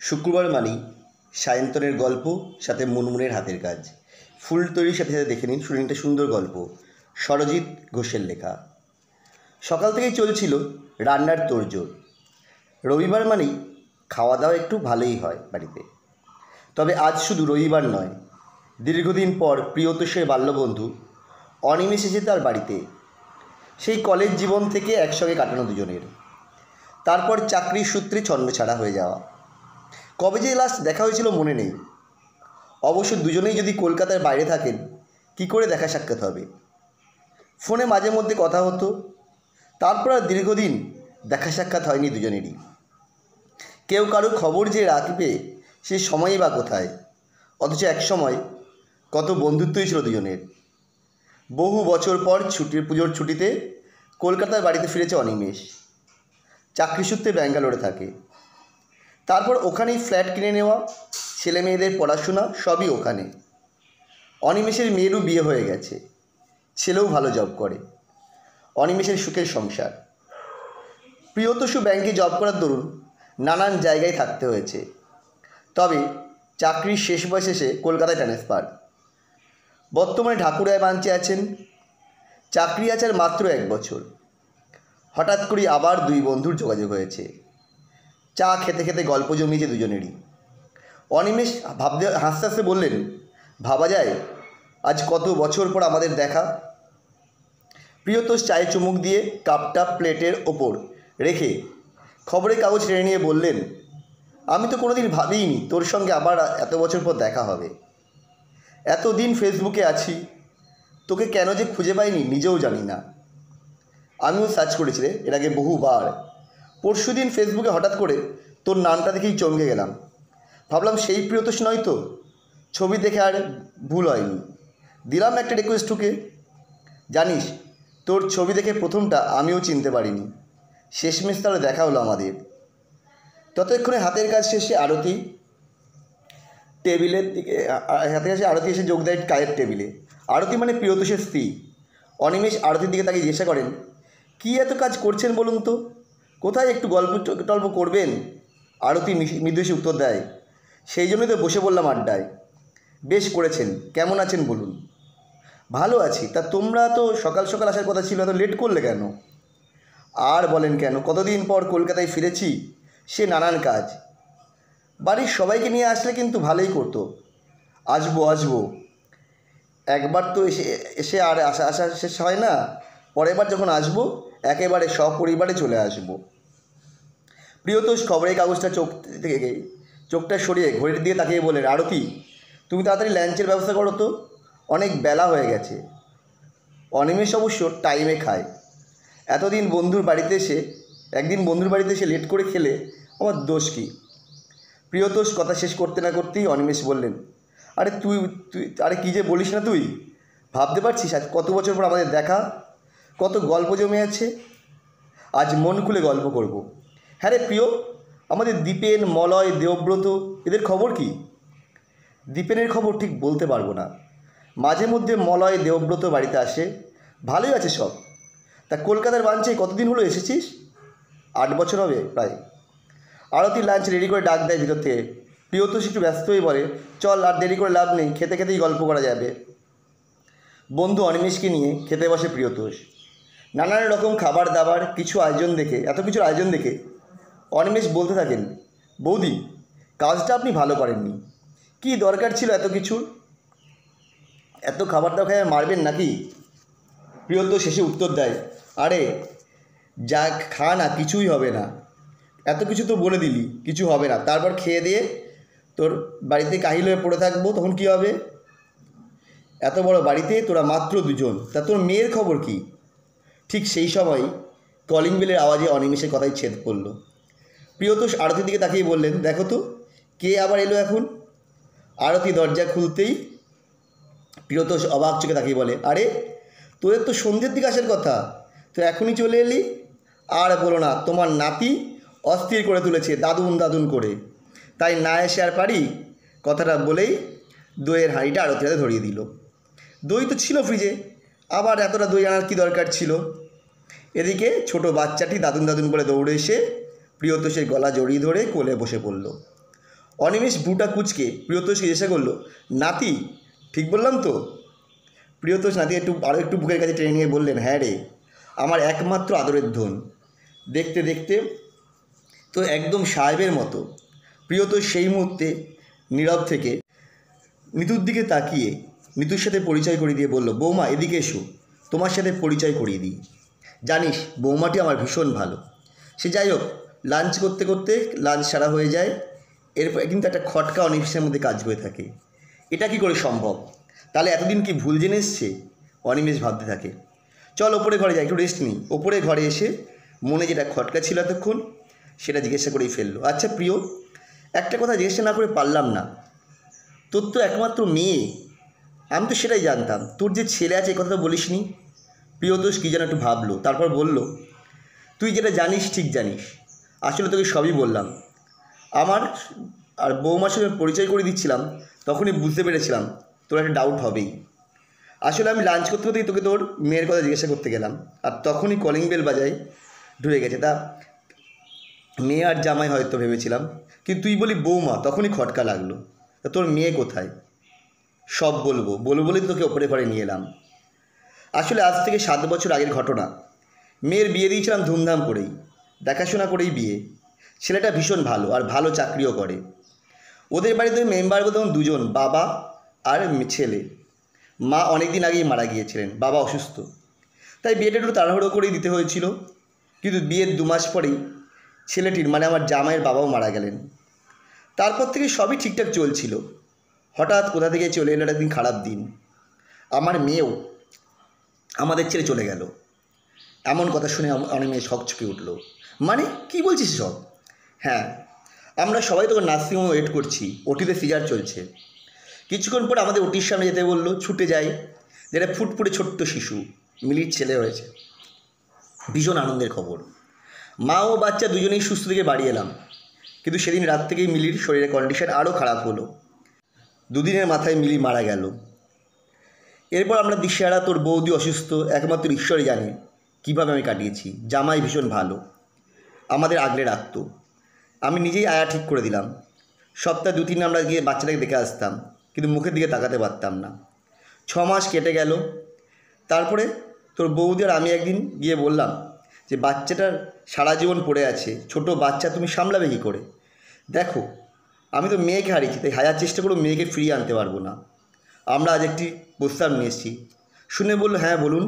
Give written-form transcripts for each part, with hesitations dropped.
শুক্রবার মানেই সায়ন্তনের গল্প, সাথে মুনমুনের হাতের কাজ। ফুল তৈরির সাথে সাথে দেখে নিন, শুনে একটা সুন্দর গল্প, সরজিৎ ঘোষের লেখা। সকাল থেকেই চলছিল রান্নার তোড়জোড়। রবিবার মানেই খাওয়া দাওয়া একটু ভালোই হয় বাড়িতে। তবে আজ শুধু রবিবার নয়, দীর্ঘদিন পর প্রিয়তোষের বাল্যবন্ধু অনিমেষ এসেছে তার বাড়িতে। সেই কলেজ জীবন থেকে একসঙ্গে কাটানো দুজনের, তারপর চাকরির সূত্রে ছন্নছাড়া হয়ে যাওয়া। কবে যে লাস্ট দেখা হয়েছিল মনে নেই। অবশ্য দুজনেই যদি কলকাতার বাইরে থাকেন, কি করে দেখা সাক্ষাৎ হবে? ফোনে মাঝে মধ্যে কথা হতো, তারপর আর দীর্ঘদিন দেখা সাক্ষাৎ হয়নি দুজনেরই। কেউ কারো খবর যে রাখবে সে সময়ই বা কোথায়? অথচ এক সময় কত বন্ধুত্বই ছিল দুজনের। বহু বছর পর পুজোর ছুটিতে কলকাতার বাড়িতে ফিরেছে অনিমেষ। চাকরি সূত্রে ব্যাঙ্গালোরে থাকে। তারপর ওখানেই ফ্ল্যাট কিনে নেওয়া, ছেলে মেয়েদের পড়াশোনা সবই ওখানে। অনিমেষের মেয়েরও বিয়ে হয়ে গেছে, ছেলেও ভালো জব করে। অনিমেষের সুখের সংসার। প্রিয়তোষও ব্যাংকে জব করার দরুন নানান জায়গায় থাকতে হয়েছে। তবে চাকরির শেষ বয়সে এসে কলকাতায় ট্রান্সফার। বর্তমানে ঢাকুরিয়ায় ব্রাঞ্চে আছেন। চাকরি আছে আর মাত্র 1 বছর। হঠাৎ করেই আবার দুই বন্ধুর যোগাযোগ হয়েছে। চা খেতে খেতে গল্প জমিয়েছে দুজনেরই। অনিমেষ হাসতে হাসতে বললেন, ভাবা যায় আজ কত বছর পর আমাদের দেখা। প্রিয়তোষ চায়ে চুমুক দিয়ে কাপটা প্লেটের ওপর রেখে খবরের কাগজ টেনে নিয়ে বললেন, আমি তো কোনোদিন ভাবিনি তোর সঙ্গে আবার এত বছর পর দেখা হবে। এতদিন ফেসবুকে আছি, তোকে কেন যে খুঁজে পাইনি নিজেও জানি না। আমিও সার্চ করেছি রে এর আগে বহুবার। পরশুদিন ফেসবুকে হঠাৎ করে তোর নামটা দেখেই চমকে গেলাম। ভাবলাম সেই প্রিয়তোষ নয় তো। ছবি দেখে আর ভুল হয়নি, দিলাম একটা রিকোয়েস্ট ঢুকে। জানিস, তোর ছবি দেখে প্রথমটা আমিও চিনতে পারিনি। শেষমেশ তাহলে দেখা হলো আমাদের। ততক্ষণে হাতের কাজ শেষে আরতি টেবিলের দিকে হাতের কাছে আরতি এসে যোগ দেয় কায়ের টেবিলে। আরতি মানে প্রিয়তোষের স্ত্রী। অনিমেষ আরতির দিকে তাকে জিজ্ঞাসা করেন, কী এত কাজ করছেন বলুন তো? কোথায় একটু গল্প টল্প করবেন? আরতি মৃদু উত্তর দেয়, সেই জন্যই তো বসে বললাম আড্ডায়। বেশ করেছেন, কেমন আছেন বলুন? ভালো আছি। তা তোমরা তো সকাল সকাল আসার কথা ছিল, এত লেট করলে কেন? আর বলেন কেন, কতদিন পর কলকাতায় ফিরেছি, সে নানান কাজ। বাড়ির সবাইকে নিয়ে আসলে কিন্তু ভালোই করতো। আসবো। একবার তো এসে আর আসা শেষ হয় না। পরের বার যখন আসবো একেবারে সপরিবারে চলে আসবো। প্রিয়তোষ খবরের কাগজটা চোখটা সরিয়ে ঘড়ির দিয়ে তাকিয়ে বলেন, আরতি তুমি তাড়াতাড়ি লাঞ্চের ব্যবস্থা করো তো, অনেক বেলা হয়ে গেছে। অনিমেষ অবশ্য টাইমে খায়। একদিন বন্ধুর বাড়িতে এসে লেট করে খেলে আমার দোষ কী? প্রিয়তোষ কথা শেষ করতে না করতেই অনিমেষ বললেন, আরে তুই আরে কী যে বলিস না তুই। ভাবতে পারছিস আজ কত বছর পর আমাদের দেখা, কত গল্প জমে আছে। আজ মন খুলে গল্প করব। হ্যাঁ রে প্রিয়, আমাদের দীপেন, মলয়, দেবব্রত এদের খবর কি? দীপেনের খবর ঠিক বলতে পারবো না। মাঝে মধ্যে মলয়, দেবব্রত বাড়িতে আসে, ভালোই আছে সব। তা কলকাতার ব্রাঞ্চে কতদিন হলো এসেছিস? 8 বছর হবে প্রায়। আরতি লাঞ্চ রেডি করে ডাক দেয় ভিতর থেকে। প্রিয়তোষ একটু ব্যস্ত হয়ে বলে, চল আর দেরি করে লাভ নেই, খেতে খেতেই গল্প করা যাবে। বন্ধু অনিমেষকে নিয়ে খেতে বসে প্রিয়তোষ। নানান রকম খাবার দাবার এত কিছুর আয়োজন দেখে অনিমেষ বলতে থাকেন, বৌদি কাজটা আপনি ভালো করেননি। কী দরকার ছিল এত কিছুর? এত খাবার দাবার খাই মারবেন নাকি? প্রিয়তোষ শেষে উত্তর দেয়, আরে যা খা না, কিছুই হবে না। এত কিছু তো বলে দিলি, কিছু হবে না। তারপর খেয়ে দিয়ে তোর বাড়িতে কাহিল হয়ে পড়ে থাকবো, তখন কি হবে? এত বড় বাড়িতে তোরা মাত্র 2 জন, তা তোর মেয়ের খবর কি? ঠিক সেই সময় কলিং বেলের আওয়াজে অনিমেষের কথাই ছেদ পড়ল। প্রিয়তোষ আরতির দিকে তাকিয়ে বললেন, দেখো তো কে আবার এলো এখন। আরতি দরজা খুলতেই প্রিয়তোষ অবাক চোখে তাকিয়ে বলে, আরে তোদের তো সন্ধ্যের দিকে আসার কথা, তো এখনই চলে এলি? আর বলো না, তোমার নাতি অস্থির করে তুলেছে দাদুন করে, তাই না এসে আর পারি। কথাটা বলেই দইয়ের হাঁড়িটা আরতির হাতে ধরিয়ে দিল। দই তো ছিল ফ্রিজে, আবার এতটা দই আনার কী দরকার ছিল? এদিকে ছোট বাচ্চাটি দাদুন বলে দৌড়ে এসে প্রিয়তোষের গলা জড়িয়ে ধরে কোলে বসে পড়ল। অনিমেষ বুটা কুচকে প্রিয়তোষকে জিজ্ঞাসা করলো, নাতি ঠিক বললাম তো? প্রিয়তোষ নাতি আরও একটু বুকের কাছে টেনে নিয়ে বললেন, হ্যাঁ রে, আমার একমাত্র আদরের ধন। দেখতে দেখতে তো একদম সাহেবের মতো। প্রিয়তোষ সেই মুহূর্তে নীরব থেকে নিতুর দিকে তাকিয়ে নিতুর সাথে পরিচয় করিয়ে দিয়ে বলল, বৌমা এদিকে এসো, তোমার সাথে পরিচয় করিয়ে দিই। জানিস বৌমাটি আমার ভীষণ ভালো। সে যাই হোক, লাঞ্চ করতে করতে লাঞ্চ সারা হয়ে যায়। এরপরে কিন্তু একটা খটকা অনিমেষের মধ্যে কাজ হয়ে থাকে। এটা কি করে সম্ভব? তাহলে এতদিন কি ভুল জেনে এসছে? অনিমেষ ভাবতে থাকে। চল ওপরে ঘরে যাই, একটু রেস্ট নিই। ওপরে ঘরে এসে মনে যেটা খটকা ছিল এতক্ষণ সেটা জিজ্ঞাসা করেই ফেললো, আচ্ছা প্রিয়, একটা কথা জিজ্ঞাসা না করে পারলাম না, তোর তো একমাত্র মেয়ে। আমি তো সেটাই জানতাম, তোর যে ছেলে আছে এই কথাটা বলিস নি। প্রিয়তোষ কী যেন একটু ভাবলো, তারপর বলল, তুই যেটা জানিস ঠিক জানিস, আসলে তোকে সবই বললাম। আমার আর বৌমার সঙ্গে পরিচয় করে দিচ্ছিলাম, তখনই বুঝতে পেরেছিলাম তোর একটা ডাউট হবেই। আসলে আমি লাঞ্চ করতে করতেই তোকে তোর মেয়ের কথা জিজ্ঞাসা করতে গেলাম, আর তখনই কলিং বেল বাজায়, ঢুকে গেছে। তা মেয়ে আর জামাই হয়তো ভেবেছিলাম, কিন্তু তুই বলি বৌমা, তখনই খটকা লাগলো। তা তোর মেয়ে কোথায়? সব বলবো বলেই তোকে ওপরে ঘরে নিয়ে এলাম। আসলে আজ থেকে 7 বছর আগের ঘটনা। মেয়ের বিয়ে দিয়েছিলাম ধুমধাম করেই, দেখাশোনা করেই বিয়ে। ছেলেটা ভীষণ ভালো আর ভালো চাকরিও করে। ওদের বাড়িতে মেম্বার বলতে 2জন, বাবা আর ছেলে। মা অনেক দিন আগেই মারা গিয়েছিলেন, বাবা অসুস্থ, তাই বিয়েটা একটু তাড়াহুড়ো করেই দিতে হয়েছিল। কিন্তু বিয়ের 2 মাস পরেই ছেলেটির মানে আমার জামাইয়ের বাবাও মারা গেলেন। তারপর থেকে সবই ঠিকঠাক চলছিল। হঠাৎ কোথা থেকে চলে এলো একদিন খারাপ দিন। আমার মেয়েও আমাদের ছেড়ে চলে গেল। এমন কথা শুনে অনিমেষ হকচকে উঠল। মানে কি বলছিস সব? হ্যাঁ, আমরা সবাই তোকে নার্সিংহোমে ওয়েট করছি, ওটিতে সিজার চলছে। কিছুক্ষণ পর আমাদের ওটির সামনে যেতে বললো, ছুটে যাই। যেটা ফুটফুটে ছোট্ট শিশু মিলির ছেলে হয়েছে। ভীষণ আনন্দের খবর। মা ও বাচ্চা দুজনেই সুস্থ থেকে বাড়ি এলাম। কিন্তু সেদিন রাত থেকেই মিলির শরীরের কন্ডিশন আরও খারাপ হলো। 2 দিনের মাথায় মিলি মারা গেল। এরপর আমরা দিশেহারা, তোর বৌদি অসুস্থ, একমাত্র ঈশ্বরই জানে কীভাবে আমি কাটিয়েছি। জামাই ভীষণ ভালো, আমাদের আগলে রাখত। আমি নিজেই আয়া ঠিক করে দিলাম। সপ্তাহে 2-3 আমরা গিয়ে বাচ্চাটাকে দেখে আসতাম, কিন্তু মুখের দিকে তাকাতে পারতাম না। 6 মাস কেটে গেল। তারপরে তোর বৌদি আর আমি একদিন গিয়ে বললাম যে বাচ্চাটার সারা জীবন পড়ে আছে, ছোট বাচ্চা, তুমি সামলাবে কী করে? দেখো, আমি তো মেয়েকে হারিয়েছি, তাই হাজার চেষ্টা করেও মেয়েকে ফিরিয়ে আনতে পারবো না। আমরা আজ একটি প্রস্তাব নিয়ে এসেছি। শুনে বললো, হ্যাঁ বলুন।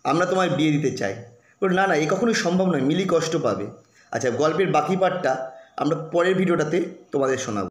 আমরা তোমায় বিয়ে দিতে চাই। বলল, না না, এ কখনোই সম্ভব নয়, মিলি কষ্ট পাবে। আচ্ছা, গল্পের বাকি পার্টটা আমরা পরের ভিডিওটাতে তোমাদের শোনাবো।